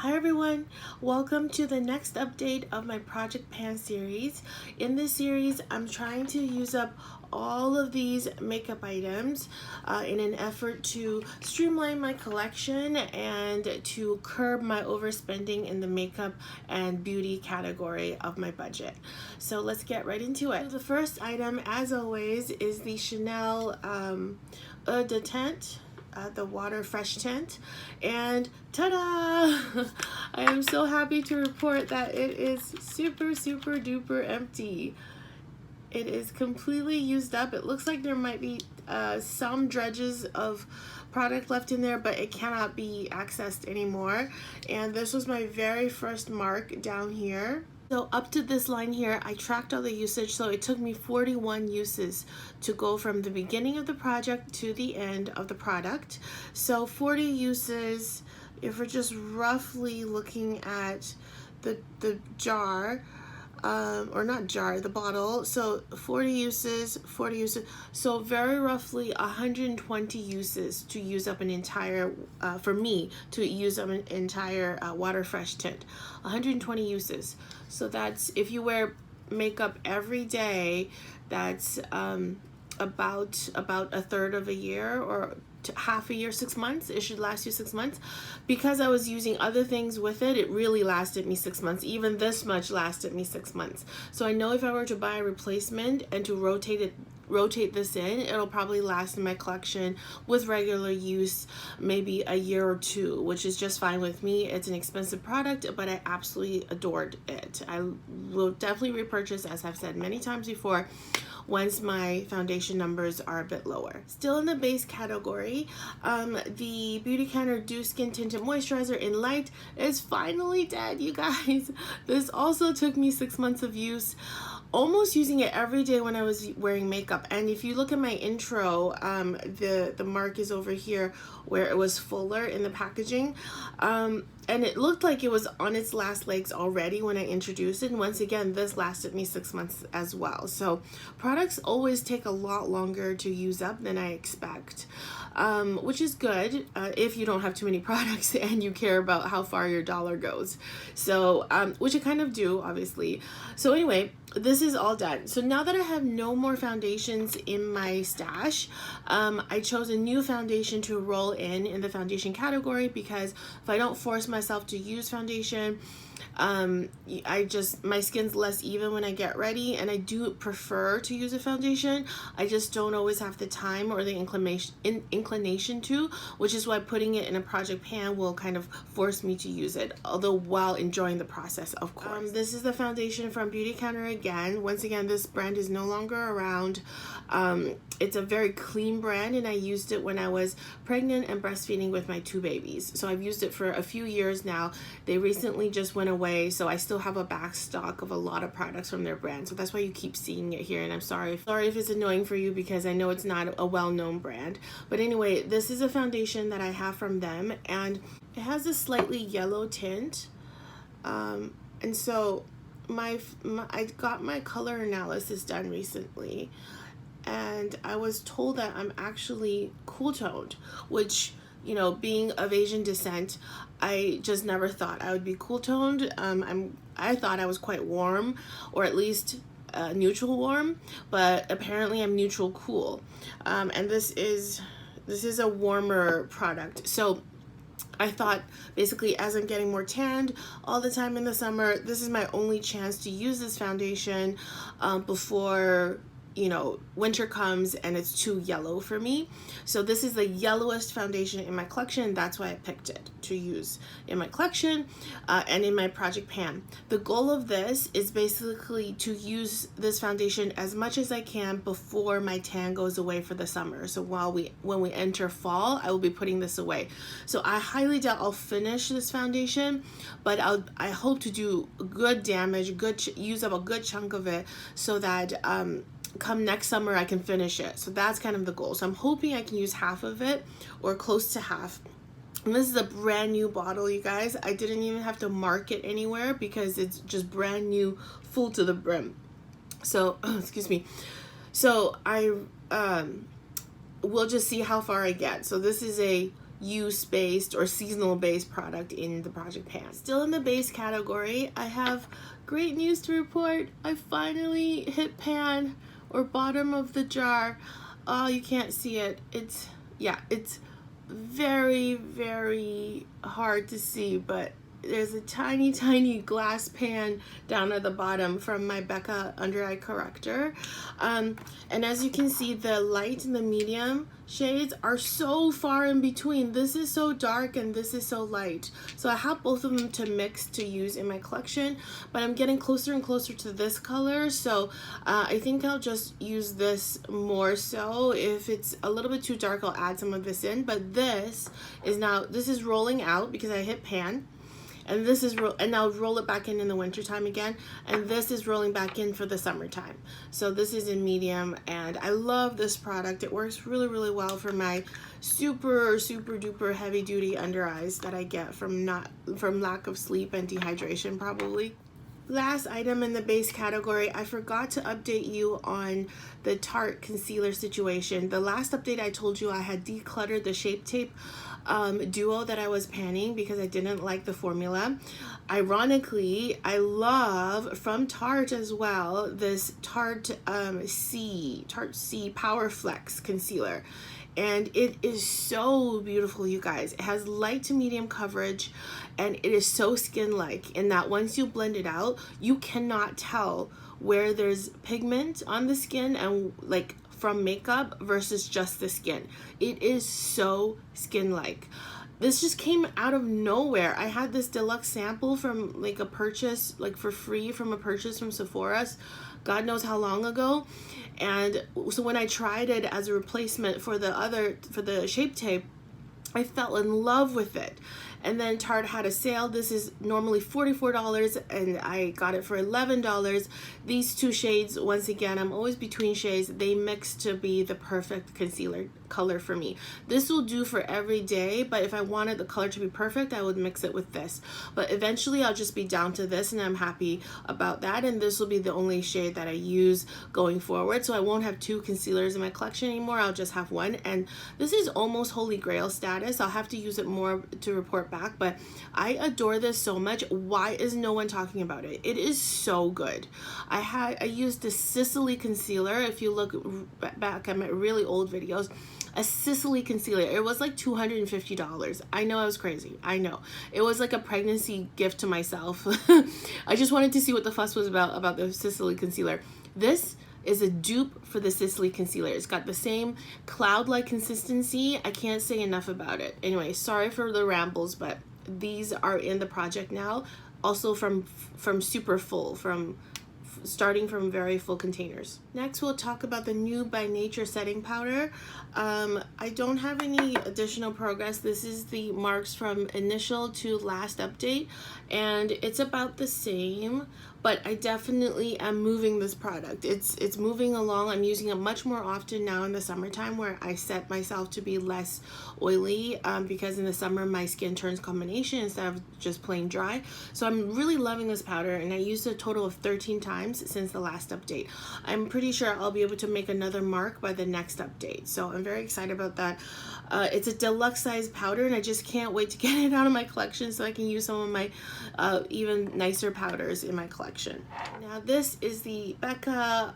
Hi everyone, welcome to the next update of my Project Pan series. In this series, I'm trying to use up all of these makeup items in an effort to streamline my collection and to curb my overspending in the makeup and beauty category of my budget. So let's get right into it. So the first item, as always, is the Chanel Eau de Teint. The water fresh tint, and ta-da! I am so happy to report that it is super duper empty. It is completely used up. It looks like there might be some dredges of product left in there, but it cannot be accessed anymore. And this was my very first mark down here. So up to this line here, I tracked all the usage, so it took me 41 uses to go from the beginning of the project to the end of the product. So 40 uses, if we're just roughly looking at the jar, or not jar, the bottle, so 40 uses, so very roughly 120 uses to use up an entire, for me, to use up an entire water fresh tint. 120 uses. So that's, if you wear makeup every day, that's about a third of a year, or half a year, 6 months. It should last you 6 months. Because I was using other things with it, it really lasted me 6 months. Even this much lasted me 6 months. So I know if I were to buy a replacement and to rotate this in, it'll probably last in my collection with regular use maybe a year or two, which is just fine with me. It's an expensive product, but I absolutely adored it. I will definitely repurchase, as I've said many times before, once my foundation numbers are a bit lower. Still in the base category, the Beautycounter Dew Skin Tinted Moisturizer in Light is finally dead, you guys. This also took me 6 months of use, almost using it every day when I was wearing makeup. And if you look at my intro, the mark is over here where it was fuller in the packaging. And it looked like it was on its last legs already when I introduced it. And once again, this lasted me 6 months as well. So products always take a lot longer to use up than I expect, which is good if you don't have too many products and you care about how far your dollar goes. So, which I kind of do, obviously. So anyway, this is all done. So now that I have no more foundations in my stash, I chose a new foundation to roll in the foundation category, because if I don't force myself to use foundation, my skin's less even when I get ready, and I do prefer to use a foundation. I just don't always have the time or the inclination to, which is why putting it in a project pan will kind of force me to use it, although while enjoying the process, of course. This is the foundation from Beautycounter again. Once again, this brand is no longer around. It's a very clean brand, and I used it when I was pregnant and breastfeeding with my 2 babies. So I've used it for a few years now. They recently just went away, so I still have a back stock of a lot of products from their brand. So that's why you keep seeing it here, and I'm sorry if it's annoying for you, because I know it's not a well-known brand. But anyway, this is a foundation that I have from them, and it has a slightly yellow tint. And so I got my color analysis done recently, and I was told that I'm actually cool toned, which, you know, being of Asian descent, I just never thought I would be cool toned. I thought I was quite warm, or at least neutral warm, but apparently I'm neutral cool. And this is a warmer product. So I thought, basically, as I'm getting more tanned all the time in the summer, this is my only chance to use this foundation before, you know, winter comes and it's too yellow for me. So this is the yellowest foundation in my collection. That's why I picked it to use in my collection and in my project pan. The goal of this is basically to use this foundation as much as I can before my tan goes away for the summer. So when we enter fall, I will be putting this away. So I highly doubt I'll finish this foundation, but I hope to do good damage, use up a good chunk of it, so that come next summer I can finish it. So that's kind of the goal. So I'm hoping I can use half of it, or close to half. And this is a brand new bottle, you guys. I didn't even have to mark it anywhere, because it's just brand new, full to the brim. So excuse me. So I will just see how far I get. So this is a use-based or seasonal-based product in the project pan. Still in the base category, I have great news to report. I finally hit pan, or bottom of the jar. Oh, you can't see it. It's very, very hard to see, but there's a tiny glass pan down at the bottom from my Becca under eye corrector, and as you can see, the light and the medium shades are so far in between. This is so dark and this is so light, so I have both of them to mix to use in my collection, but I'm getting closer and closer to this color, so I think I'll just use this more. So if it's a little bit too dark, I'll add some of this in, but this is rolling out because I hit pan. And this is and I'll roll it back in the wintertime again, and this is rolling back in for the summertime. So this is in medium, and I love this product. It works really well for my super duper heavy duty under eyes that I get from lack of sleep and dehydration probably. Last item in the base category, I forgot to update you on the Tarte concealer situation. The last update I told you I had decluttered the Shape Tape duo that I was panning because I didn't like the formula. Ironically, I love from Tarte as well this Tarte C Power Flex concealer. And it is so beautiful, you guys. It has light to medium coverage, and it is so skin-like in that once you blend it out, you cannot tell where there's pigment on the skin and like from makeup versus just the skin. It is so skin-like. This just came out of nowhere. I had this deluxe sample from like a purchase, like for free from a purchase from Sephora's, God knows how long ago. And so when I tried it as a replacement for the Shape Tape, I fell in love with it. And then Tarte had a sale. This is normally $44 and I got it for $11. These two shades, once again, I'm always between shades. They mix to be the perfect concealer color for me. This will do for every day, but if I wanted the color to be perfect, I would mix it with this. But eventually I'll just be down to this, and I'm happy about that. And this will be the only shade that I use going forward. So I won't have two concealers in my collection anymore. I'll just have one. And this is almost holy grail status. I'll have to use it more to report back, but I adore this so much. Why is no one talking about it? It is so good. I used the Sicily concealer. If you look back at my really old videos, a Sicily concealer, it was like $250. I know I was crazy. I know it was like a pregnancy gift to myself. I just wanted to see what the fuss was about the Sicily concealer. This is a dupe for the Sicily concealer. It's got the same cloud-like consistency. I can't say enough about it. Anyway, sorry for the rambles, but these are in the project now. Also from super full, starting from very full containers. Next, we'll talk about the new By Nature setting powder. I don't have any additional progress. This is the marks from initial to last update, and it's about the same, but I definitely am moving this product. It's moving along. I'm using it much more often now in the summertime, where I set myself to be less oily because in the summer my skin turns combination instead of just plain dry. So I'm really loving this powder, and I used a total of 13 times since the last update. I'm pretty sure I'll be able to make another mark by the next update, so I'm very excited about that. It's a deluxe size powder, and I just can't wait to get it out of my collection so I can use some of my even nicer powders in my collection. Now this is the Becca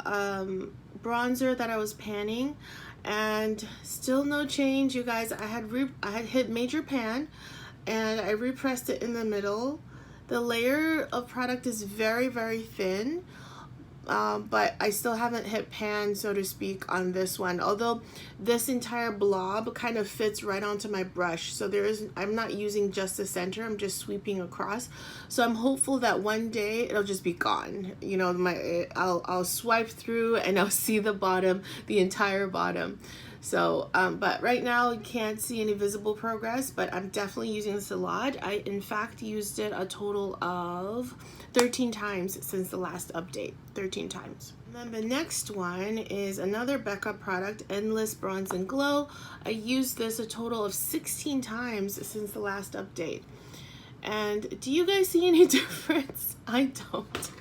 bronzer that I was panning, and still no change, you guys. I had hit major pan, and I repressed it in the middle. The layer of product is very thin, but I still haven't hit pan, so to speak, on this one, although this entire blob kind of fits right onto my brush. So I'm not using just the center, I'm just sweeping across. So I'm hopeful that one day it'll just be gone. You know, I'll swipe through and I'll see the bottom, the entire bottom. So, but right now you can't see any visible progress, but I'm definitely using this a lot. I, in fact, used it a total of 13 times since the last update, 13 times. And then the next one is another Becca product, Endless Bronze and Glow. I used this a total of 16 times since the last update. And do you guys see any difference? I don't.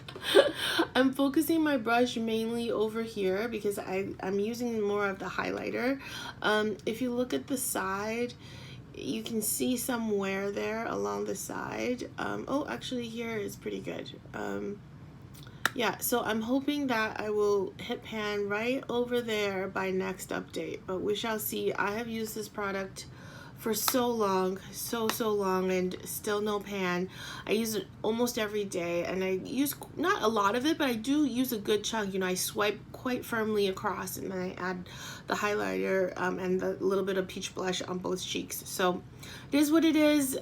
I'm focusing my brush mainly over here because I'm using more of the highlighter. If you look at the side, you can see some wear there along the side. Oh, actually here is pretty good. Yeah, so I'm hoping that I will hit pan right over there by next update, but we shall see. I have used this product for so long, so long, and still no pan. I use it almost every day, and I use not a lot of it, but I do use a good chunk. You know, I swipe quite firmly across, and then I add the highlighter and the little bit of peach blush on both cheeks. So it is what it is.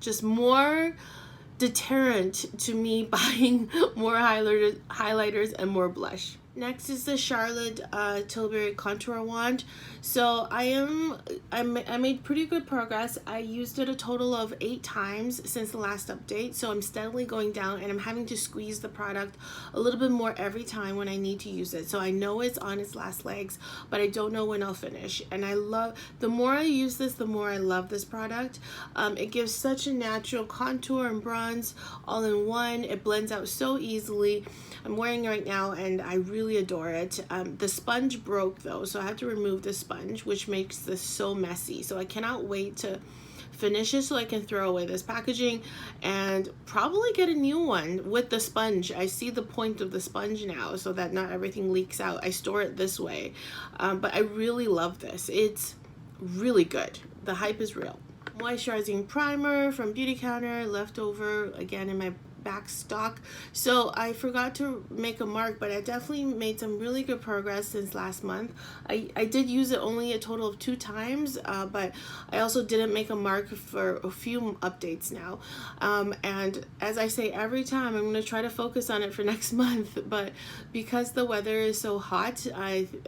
Just more deterrent to me buying more highlighters and more blush. Next is the Charlotte Tilbury Contour Wand. So I made pretty good progress. I used it a total of 8 times since the last update. So I'm steadily going down, and I'm having to squeeze the product a little bit more every time when I need to use it. So I know it's on its last legs, but I don't know when I'll finish. And the more I use this, the more I love this product. It gives such a natural contour and bronze all in one. It blends out so easily. I'm wearing it right now, and I really adore it. The sponge broke though, so I had to remove the sponge, which makes this so messy. So I cannot wait to finish it so I can throw away this packaging and probably get a new one with the sponge. I see the point of the sponge now, so that not everything leaks out. I store it this way, but I really love this. It's really good. The hype is real. Moisturizing primer from Beauty Counter, left over again in my back stock. So I forgot to make a mark, but I definitely made some really good progress since last month. I did use it only a total of 2 times, but I also didn't make a mark for a few updates now. And as I say every time, I'm going to try to focus on it for next month, but because the weather is so hot,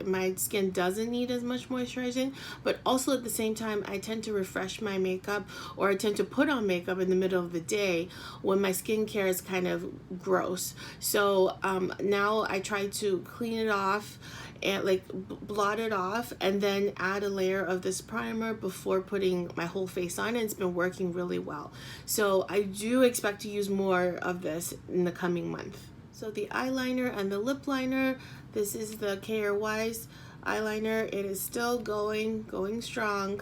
my skin doesn't need as much moisturizing, but also at the same time, I tend to refresh my makeup, or I tend to put on makeup in the middle of the day when my skincare is kind of gross. So now I try to clean it off and like blot it off, and then add a layer of this primer before putting my whole face on, and it's been working really well. So I do expect to use more of this in the coming month. So the eyeliner and the lip liner, this is the K.R. Wise eyeliner. It is still going strong.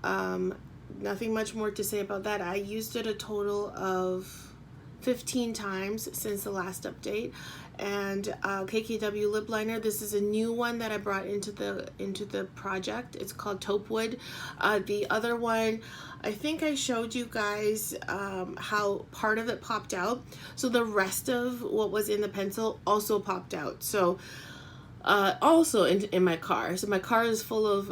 Nothing much more to say about that. I used it a total of 15 times since the last update. And KKW lip liner, this is a new one that I brought into the project. It's called Taupewood. The other one, I think I showed you guys how part of it popped out, so the rest of what was in the pencil also popped out. So also in my car, so my car is full of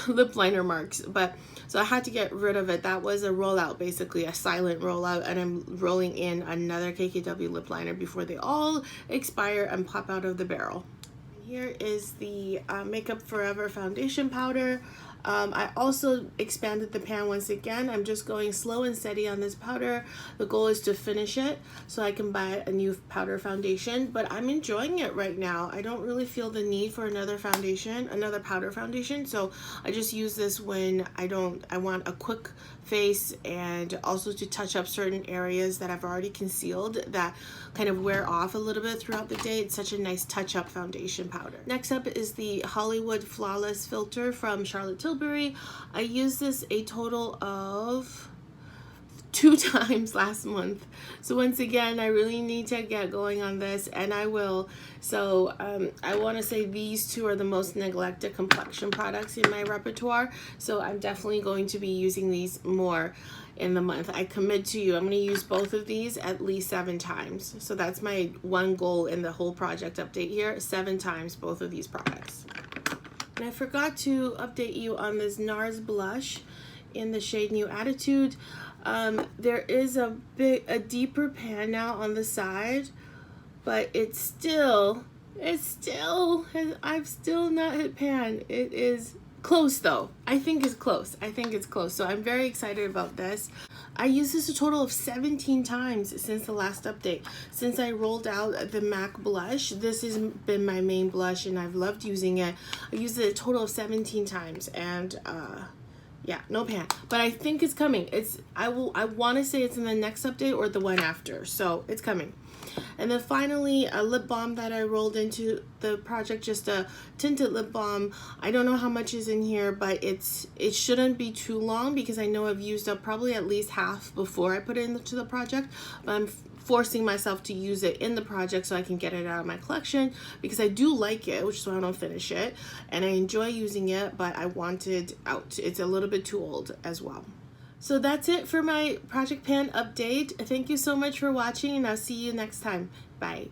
lip liner marks, but so I had to get rid of it. That was a rollout, basically a silent rollout, and I'm rolling in another KKW lip liner before they all expire and pop out of the barrel. Here is the Makeup Forever foundation powder. I also expanded the pan once again. I'm just going slow and steady on this powder. The goal is to finish it so I can buy a new powder foundation, but I'm enjoying it right now. I don't really feel the need for another powder foundation, so I just use this when I want a quick face, and also to touch up certain areas that I've already concealed that kind of wear off a little bit throughout the day. It's such a nice touch-up foundation powder. Next up is the Hollywood Flawless Filter from Charlotte Tilbury. I used this a total of 2 times last month. So once again, I really need to get going on this, and I will. So I want to say these 2 are the most neglected complexion products in my repertoire. So I'm definitely going to be using these more in the month. I commit to you, I'm going to use both of these at least 7 times. So that's my one goal in the whole project update here, 7 times both of these products. And I forgot to update you on this NARS blush in the shade New Attitude. There is a deeper pan now on the side, but I've still not hit pan. It is close though. I think it's close. So I'm very excited about this. I used this a total of 17 times since the last update. Since I rolled out the MAC blush, this has been my main blush, and I've loved using it. I used it a total of 17 times, and Yeah, no pan. But I think it's coming. I want to say it's in the next update or the one after. So it's coming. And then finally, a lip balm that I rolled into the project, just a tinted lip balm. I don't know how much is in here, but it shouldn't be too long because I know I've used up probably at least half before I put it into the project. But I'm forcing myself to use it in the project so I can get it out of my collection because I do like it, which is why I don't finish it. And I enjoy using it, but I want it out. It's a little bit too old as well. So that's it for my project pan update. Thank you so much for watching, and I'll see you next time. Bye.